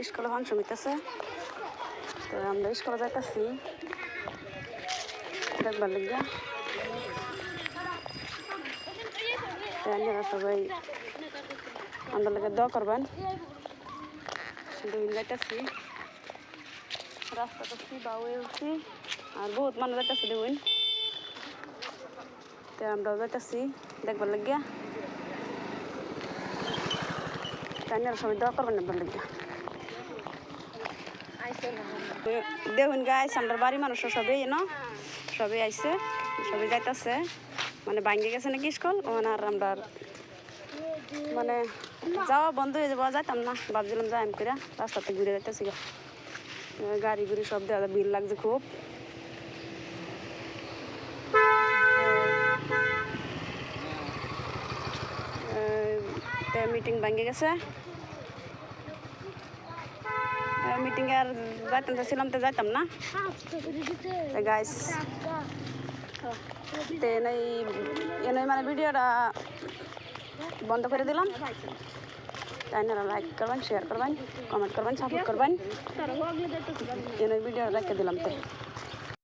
স্কুলে ফাংশন হইতেছে, তো আমরা স্কুলে যাইতেছি দেখবার লিগা। আপনারা সবাই আমাদের লাগে দোয়া করবেন। দুদিন যাইতেছি, রাস্তাটা সিবা হয়ে উঠছি আর বহুত মানুষ যাইতেছে দেখুন, তো আমরাও যাইতেছি দেখবার লাগিয়া। আপনারা সবাই দোয়া করবেন আপনার লাগিয়া। দেখুন গাইস, আমরা বাড়ির মানুষ সবাই সবাই আইসে, সবাই যাইতেছে, মানে ভাঙ্গে গেছে নাকি স্কুল, আর আমরা মানে যাওয়া বন্ধ হয়ে যাবো, যাইতাম না, ভাবছিলাম যাই করে রাস্তাতে ঘুরে যাইতেছি। গাড়ি গুড়ি সব দেওয়া ভিড় লাগছে খুব। মিটিং ভাঙ্গে গেছে, মিটিং আর যাইতাম চাইছিলাম তো যাইতাম না গাইস। এনেই মানে ভিডিওটা বন্ধ করে দিলাম। আপনারা লাইক করবেন, শেয়ার করবেন, কমেন্ট করবেন, সাপোর্ট করবেন। এনেই ভিডিও রেখে দিলাম তো।